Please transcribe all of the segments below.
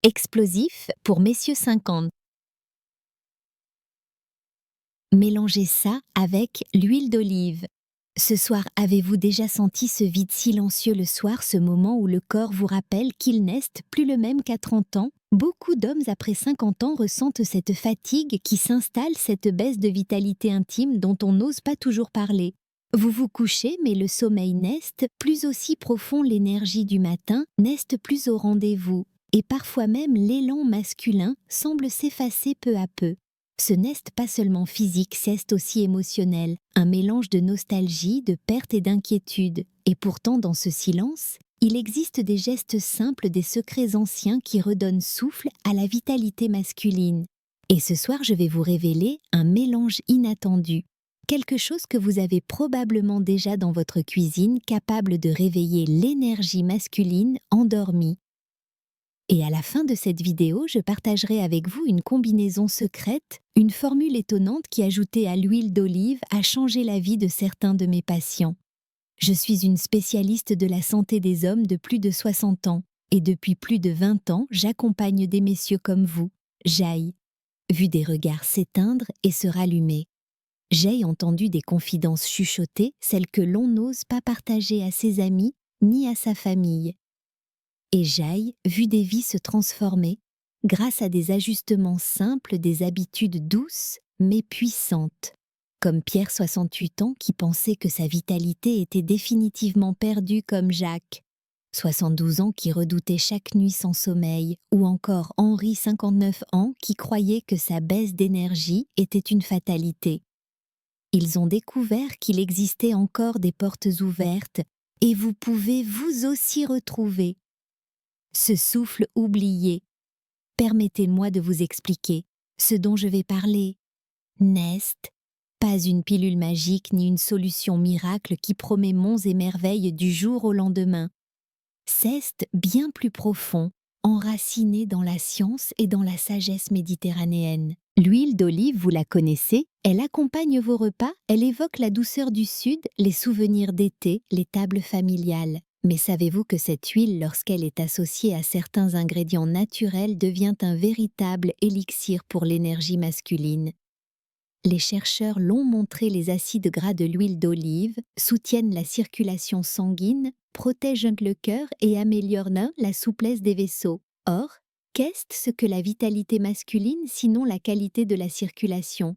Explosif pour messieurs 50. Mélangez ça avec l'huile d'olive. Ce soir, avez-vous déjà senti ce vide silencieux le soir, ce moment où le corps vous rappelle qu'il n'est plus le même qu'à 30 ans? Beaucoup d'hommes après 50 ans ressentent cette fatigue qui s'installe, cette baisse de vitalité intime dont on n'ose pas toujours parler. Vous vous couchez, mais le sommeil n'est plus aussi profond, l'énergie du matin n'est plus au rendez-vous, et parfois même l'élan masculin semble s'effacer peu à peu. Ce n'est pas seulement physique, c'est aussi émotionnel, un mélange de nostalgie, de perte et d'inquiétude. Et pourtant, dans ce silence, il existe des gestes simples, des secrets anciens qui redonnent souffle à la vitalité masculine. Et ce soir, je vais vous révéler un mélange inattendu. Quelque chose que vous avez probablement déjà dans votre cuisine, capable de réveiller l'énergie masculine endormie. Et à la fin de cette vidéo, je partagerai avec vous une combinaison secrète, une formule étonnante qui, ajoutée à l'huile d'olive, a changé la vie de certains de mes patients. Je suis une spécialiste de la santé des hommes de plus de 60 ans, et depuis plus de 20 ans, j'accompagne des messieurs comme vous, j'ai vu des regards s'éteindre et se rallumer. J'ai entendu des confidences chuchotées, celles que l'on n'ose pas partager à ses amis ni à sa famille. Et j'ai vu des vies se transformer grâce à des ajustements simples, des habitudes douces mais puissantes. Comme Pierre, 68 ans, qui pensait que sa vitalité était définitivement perdue, comme Jacques, 72 ans, qui redoutait chaque nuit sans sommeil, ou encore Henri, 59 ans, qui croyait que sa baisse d'énergie était une fatalité. Ils ont découvert qu'il existait encore des portes ouvertes, et vous pouvez vous aussi retrouver. Ce souffle oublié. Permettez-moi de vous expliquer. Ce dont je vais parler n'est pas une pilule magique ni une solution miracle qui promet monts et merveilles du jour au lendemain. C'est bien plus profond, enraciné dans la science et dans la sagesse méditerranéenne. L'huile d'olive, vous la connaissez, elle accompagne vos repas, elle évoque la douceur du sud, les souvenirs d'été, les tables familiales. Mais savez-vous que cette huile, lorsqu'elle est associée à certains ingrédients naturels, devient un véritable élixir pour l'énergie masculine? Les chercheurs l'ont montré, les acides gras de l'huile d'olive soutiennent la circulation sanguine, protègent le cœur et améliorent la souplesse des vaisseaux. Or, qu'est-ce que la vitalité masculine sinon la qualité de la circulation?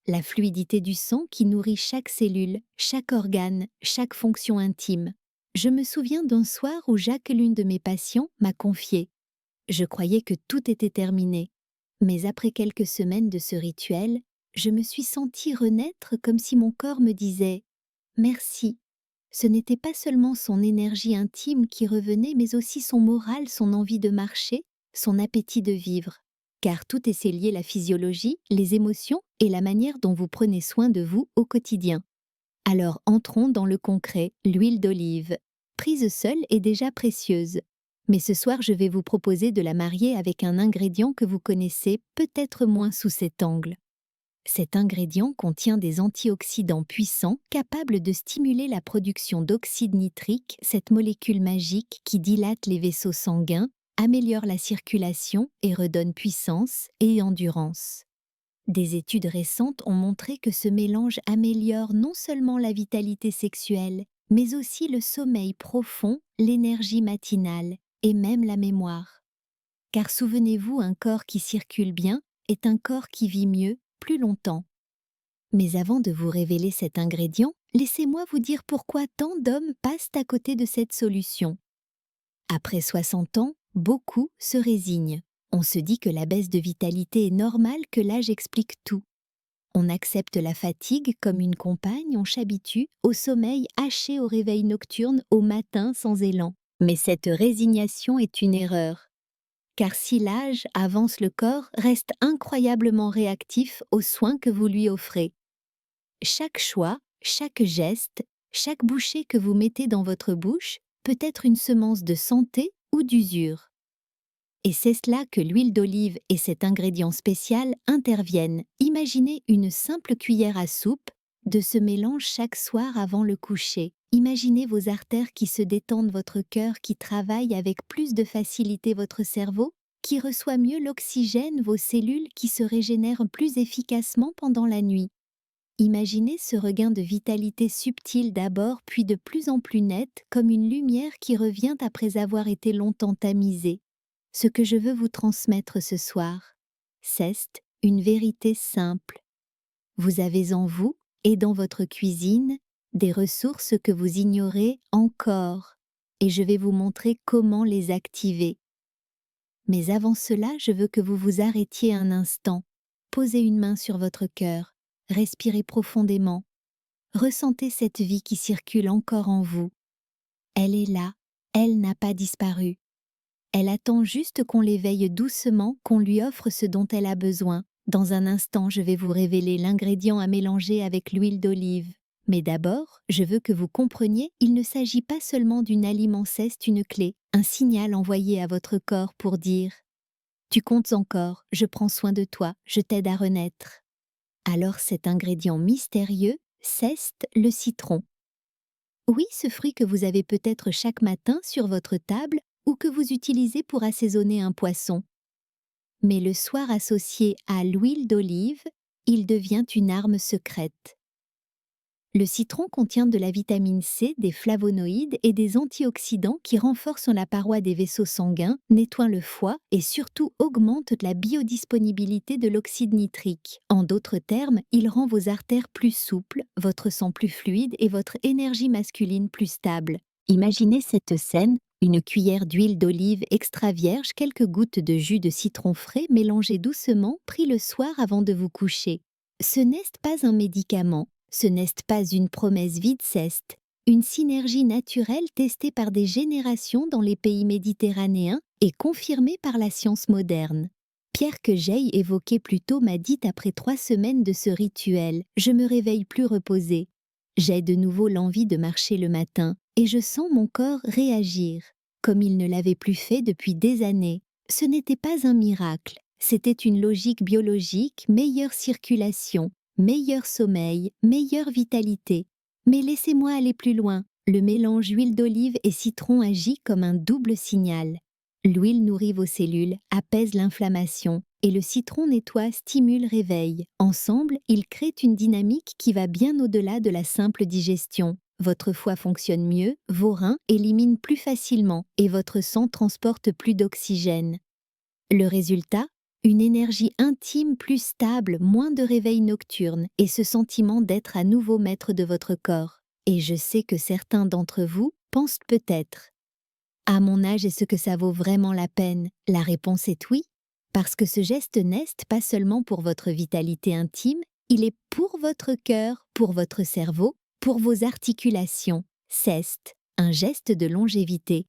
La fluidité du sang qui nourrit chaque cellule, chaque organe, chaque fonction intime. Je me souviens d'un soir où Jacques, l'une de mes patients, m'a confié. Je croyais que tout était terminé. Mais après quelques semaines de ce rituel, je me suis sentie renaître comme si mon corps me disait « Merci ». Ce n'était pas seulement son énergie intime qui revenait, mais aussi son moral, son envie de marcher, son appétit de vivre. Car tout est lié, la physiologie, les émotions et la manière dont vous prenez soin de vous au quotidien. Alors entrons dans le concret, l'huile d'olive. Prise seule est déjà précieuse. Mais ce soir, je vais vous proposer de la marier avec un ingrédient que vous connaissez peut-être moins sous cet angle. Cet ingrédient contient des antioxydants puissants capables de stimuler la production d'oxyde nitrique, cette molécule magique qui dilate les vaisseaux sanguins, améliore la circulation et redonne puissance et endurance. Des études récentes ont montré que ce mélange améliore non seulement la vitalité sexuelle, mais aussi le sommeil profond, l'énergie matinale et même la mémoire. Car souvenez-vous, un corps qui circule bien est un corps qui vit mieux, plus longtemps. Mais avant de vous révéler cet ingrédient, laissez-moi vous dire pourquoi tant d'hommes passent à côté de cette solution. Après 60 ans, beaucoup se résignent. On se dit que la baisse de vitalité est normale, que l'âge explique tout. On accepte la fatigue comme une compagne, on s'habitue au sommeil haché, au réveil nocturne, au matin sans élan. Mais cette résignation est une erreur. Car si l'âge avance, le corps reste incroyablement réactif aux soins que vous lui offrez. Chaque choix, chaque geste, chaque bouchée que vous mettez dans votre bouche peut être une semence de santé ou d'usure. Et c'est cela que l'huile d'olive et cet ingrédient spécial interviennent. Imaginez une simple cuillère à soupe de ce mélange chaque soir avant le coucher. Imaginez vos artères qui se détendent, votre cœur qui travaille avec plus de facilité, votre cerveau qui reçoit mieux l'oxygène, vos cellules qui se régénèrent plus efficacement pendant la nuit. Imaginez ce regain de vitalité subtil d'abord, puis de plus en plus net, comme une lumière qui revient après avoir été longtemps tamisée. Ce que je veux vous transmettre ce soir, c'est une vérité simple. Vous avez en vous, et dans votre cuisine, des ressources que vous ignorez encore, et je vais vous montrer comment les activer. Mais avant cela, je veux que vous vous arrêtiez un instant, posez une main sur votre cœur, respirez profondément, ressentez cette vie qui circule encore en vous. Elle est là, elle n'a pas disparu. Elle attend juste qu'on l'éveille doucement, qu'on lui offre ce dont elle a besoin. Dans un instant, je vais vous révéler l'ingrédient à mélanger avec l'huile d'olive. Mais d'abord, je veux que vous compreniez, il ne s'agit pas seulement d'un aliment, c'est une clé, un signal envoyé à votre corps pour dire « Tu comptes encore, je prends soin de toi, je t'aide à renaître ». Alors cet ingrédient mystérieux, c'est le citron. Oui, ce fruit que vous avez peut-être chaque matin sur votre table ou que vous utilisez pour assaisonner un poisson. Mais le soir associé à l'huile d'olive, il devient une arme secrète. Le citron contient de la vitamine C, des flavonoïdes et des antioxydants qui renforcent la paroi des vaisseaux sanguins, nettoient le foie et surtout augmentent la biodisponibilité de l'oxyde nitrique. En d'autres termes, il rend vos artères plus souples, votre sang plus fluide et votre énergie masculine plus stable. Imaginez cette scène, une cuillère d'huile d'olive extra vierge, quelques gouttes de jus de citron frais mélangés doucement, pris le soir avant de vous coucher. Ce n'est pas un médicament. Ce n'est pas une promesse vide, c'est une synergie naturelle testée par des générations dans les pays méditerranéens et confirmée par la science moderne. Pierre que j'ai évoqué plus tôt m'a dit après 3 semaines de ce rituel, je me réveille plus reposée. J'ai de nouveau l'envie de marcher le matin et je sens mon corps réagir, comme il ne l'avait plus fait depuis des années. Ce n'était pas un miracle, c'était une logique biologique, meilleure circulation, meilleur sommeil, meilleure vitalité. Mais laissez-moi aller plus loin. Le mélange huile d'olive et citron agit comme un double signal. L'huile nourrit vos cellules, apaise l'inflammation, et le citron nettoie, stimule, réveille. Ensemble, ils créent une dynamique qui va bien au-delà de la simple digestion. Votre foie fonctionne mieux, vos reins éliminent plus facilement, et votre sang transporte plus d'oxygène. Le résultat ? Une énergie intime plus stable, moins de réveil nocturne et ce sentiment d'être à nouveau maître de votre corps. Et je sais que certains d'entre vous pensent peut-être « À mon âge, est-ce que ça vaut vraiment la peine ?» La réponse est oui, parce que ce geste n'est pas seulement pour votre vitalité intime, il est pour votre cœur, pour votre cerveau, pour vos articulations. C'est un geste de longévité.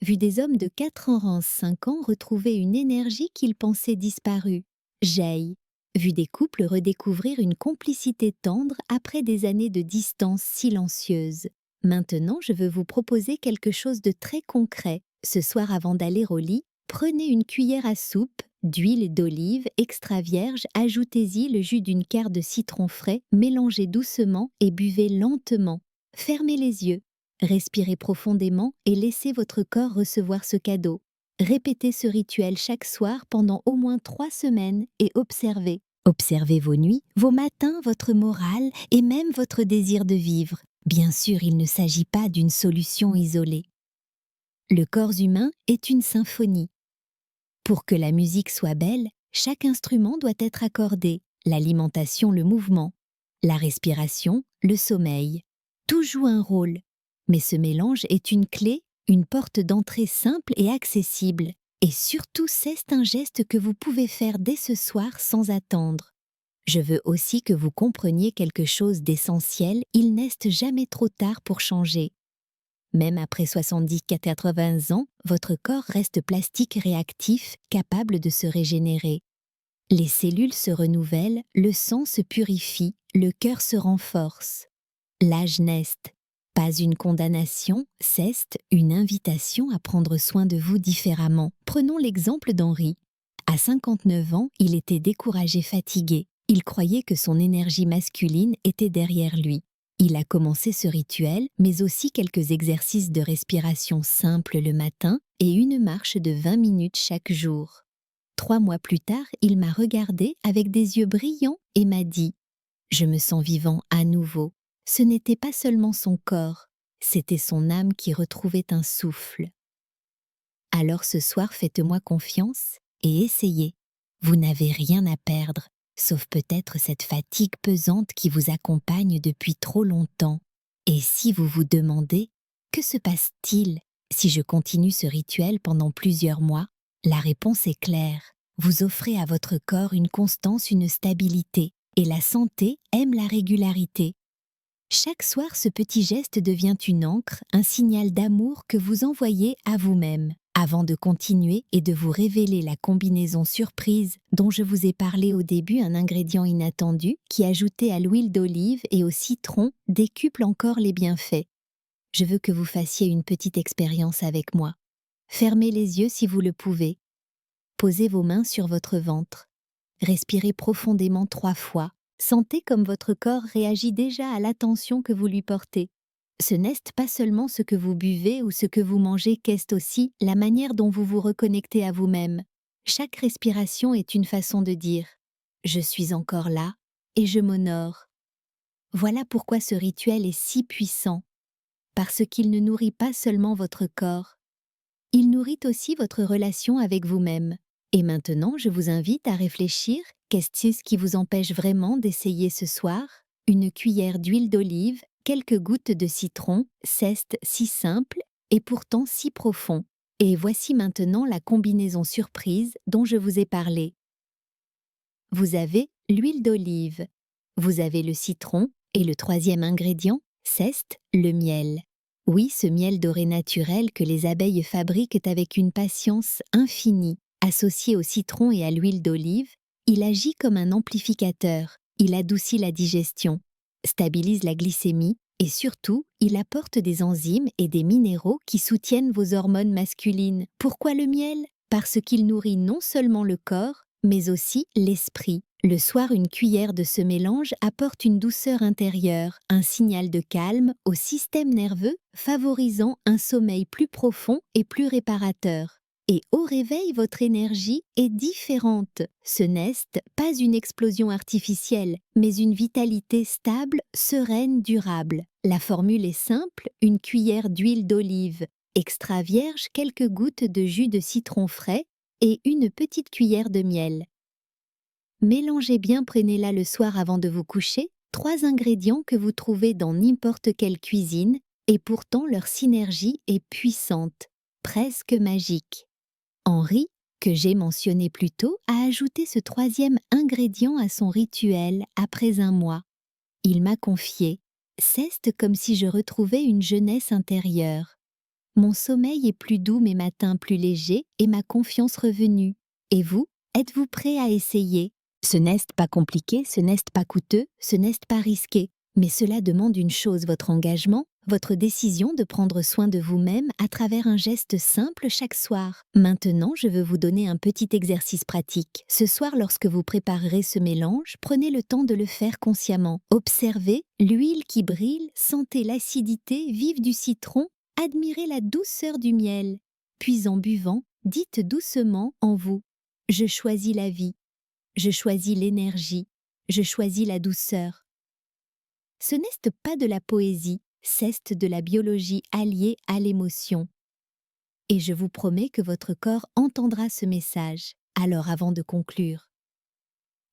Vu des hommes de 85 ans retrouver une énergie qu'ils pensaient disparue. J'ai vu des couples redécouvrir une complicité tendre après des années de distance silencieuse. Maintenant, je veux vous proposer quelque chose de très concret. Ce soir avant d'aller au lit, prenez une cuillère à soupe d'huile d'olive extra vierge, ajoutez-y le jus d'une quart de citron frais, mélangez doucement et buvez lentement. Fermez les yeux. Respirez profondément et laissez votre corps recevoir ce cadeau. Répétez ce rituel chaque soir pendant au moins 3 semaines et observez. Observez vos nuits, vos matins, votre morale et même votre désir de vivre. Bien sûr, il ne s'agit pas d'une solution isolée. Le corps humain est une symphonie. Pour que la musique soit belle, chaque instrument doit être accordé. L'alimentation, le mouvement, la respiration, le sommeil. Tout joue un rôle. Mais ce mélange est une clé, une porte d'entrée simple et accessible. Et surtout, c'est un geste que vous pouvez faire dès ce soir sans attendre. Je veux aussi que vous compreniez quelque chose d'essentiel, il n'est jamais trop tard pour changer. Même après 70-80 ans, votre corps reste plastique réactif, capable de se régénérer. Les cellules se renouvellent, le sang se purifie, le cœur se renforce. L'âge n'est pas une condamnation, c'est une invitation à prendre soin de vous différemment. Prenons l'exemple d'Henri. À 59 ans, il était découragé, fatigué. Il croyait que son énergie masculine était derrière lui. Il a commencé ce rituel, mais aussi quelques exercices de respiration simples le matin et une marche de 20 minutes chaque jour. 3 mois plus tard, il m'a regardé avec des yeux brillants et m'a dit « Je me sens vivant à nouveau ». Ce n'était pas seulement son corps, c'était son âme qui retrouvait un souffle. Alors ce soir, faites-moi confiance et essayez. Vous n'avez rien à perdre, sauf peut-être cette fatigue pesante qui vous accompagne depuis trop longtemps. Et si vous vous demandez « Que se passe-t-il si je continue ce rituel pendant plusieurs mois ?» La réponse est claire. Vous offrez à votre corps une constance, une stabilité, et la santé aime la régularité. Chaque soir, ce petit geste devient une ancre, un signal d'amour que vous envoyez à vous-même. Avant de continuer et de vous révéler la combinaison surprise dont je vous ai parlé au début, un ingrédient inattendu qui, ajouté à l'huile d'olive et au citron, décuple encore les bienfaits. Je veux que vous fassiez une petite expérience avec moi. Fermez les yeux si vous le pouvez. Posez vos mains sur votre ventre. Respirez profondément 3 fois. Sentez comme votre corps réagit déjà à l'attention que vous lui portez. Ce n'est pas seulement ce que vous buvez ou ce que vous mangez, qu'est aussi la manière dont vous vous reconnectez à vous-même. Chaque respiration est une façon de dire « Je suis encore là et je m'honore ». Voilà pourquoi ce rituel est si puissant, parce qu'il ne nourrit pas seulement votre corps, il nourrit aussi votre relation avec vous-même. Et maintenant, je vous invite à réfléchir, qu'est-ce qui vous empêche vraiment d'essayer ce soir? Une cuillère d'huile d'olive, quelques gouttes de citron, c'est si simple et pourtant si profond. Et voici maintenant la combinaison surprise dont je vous ai parlé. Vous avez l'huile d'olive, vous avez le citron et le troisième ingrédient, c'est le miel. Oui, ce miel doré naturel que les abeilles fabriquent avec une patience infinie. Associé au citron et à l'huile d'olive, il agit comme un amplificateur, il adoucit la digestion, stabilise la glycémie et surtout, il apporte des enzymes et des minéraux qui soutiennent vos hormones masculines. Pourquoi le miel? Parce qu'il nourrit non seulement le corps, mais aussi l'esprit. Le soir, une cuillère de ce mélange apporte une douceur intérieure, un signal de calme au système nerveux, favorisant un sommeil plus profond et plus réparateur. Et au réveil, votre énergie est différente. Ce n'est pas une explosion artificielle, mais une vitalité stable, sereine, durable. La formule est simple, une cuillère d'huile d'olive, extra vierge, quelques gouttes de jus de citron frais et une petite cuillère de miel. Mélangez bien, prenez-la le soir avant de vous coucher, 3 ingrédients que vous trouvez dans n'importe quelle cuisine, et pourtant leur synergie est puissante, presque magique. Henri, que j'ai mentionné plus tôt, a ajouté ce 3e ingrédient à son rituel après un mois. Il m'a confié « C'est comme si je retrouvais une jeunesse intérieure. Mon sommeil est plus doux, mes matins plus légers et ma confiance revenue. Et vous, êtes-vous prêt à essayer? Ce n'est pas compliqué, ce n'est pas coûteux, ce n'est pas risqué. Mais cela demande une chose, votre engagement, votre décision de prendre soin de vous-même à travers un geste simple chaque soir. Maintenant, je veux vous donner un petit exercice pratique. Ce soir, lorsque vous préparerez ce mélange, prenez le temps de le faire consciemment. Observez l'huile qui brille, sentez l'acidité vive du citron, admirez la douceur du miel. Puis en buvant, dites doucement en vous « Je choisis la vie, je choisis l'énergie, je choisis la douceur ». Ce n'est pas de la poésie, c'est de la biologie alliée à l'émotion. Et je vous promets que votre corps entendra ce message. Alors avant de conclure,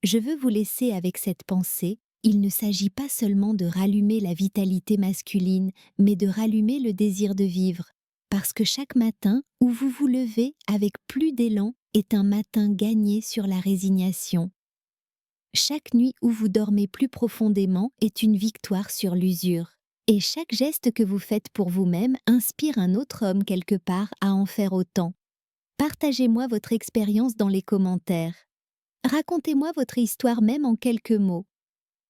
je veux vous laisser avec cette pensée, il ne s'agit pas seulement de rallumer la vitalité masculine, mais de rallumer le désir de vivre. Parce que chaque matin où vous vous levez avec plus d'élan est un matin gagné sur la résignation. Chaque nuit où vous dormez plus profondément est une victoire sur l'usure. Et chaque geste que vous faites pour vous-même inspire un autre homme quelque part à en faire autant. Partagez-moi votre expérience dans les commentaires. Racontez-moi votre histoire même en quelques mots.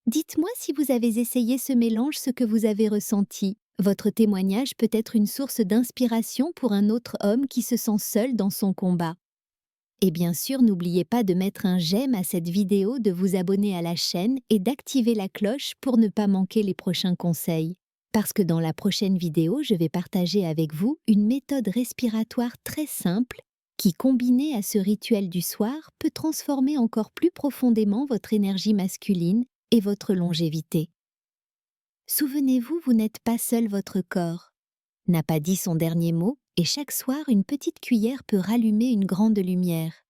Dites-moi si vous avez essayé ce mélange, ce que vous avez ressenti. Votre témoignage peut être une source d'inspiration pour un autre homme qui se sent seul dans son combat. Et bien sûr, n'oubliez pas de mettre un j'aime à cette vidéo, de vous abonner à la chaîne et d'activer la cloche pour ne pas manquer les prochains conseils. Parce que dans la prochaine vidéo, je vais partager avec vous une méthode respiratoire très simple qui, combinée à ce rituel du soir, peut transformer encore plus profondément votre énergie masculine et votre longévité. Souvenez-vous, vous n'êtes pas seul, votre corps n'a pas dit son dernier mot, et chaque soir, une petite cuillère peut rallumer une grande lumière.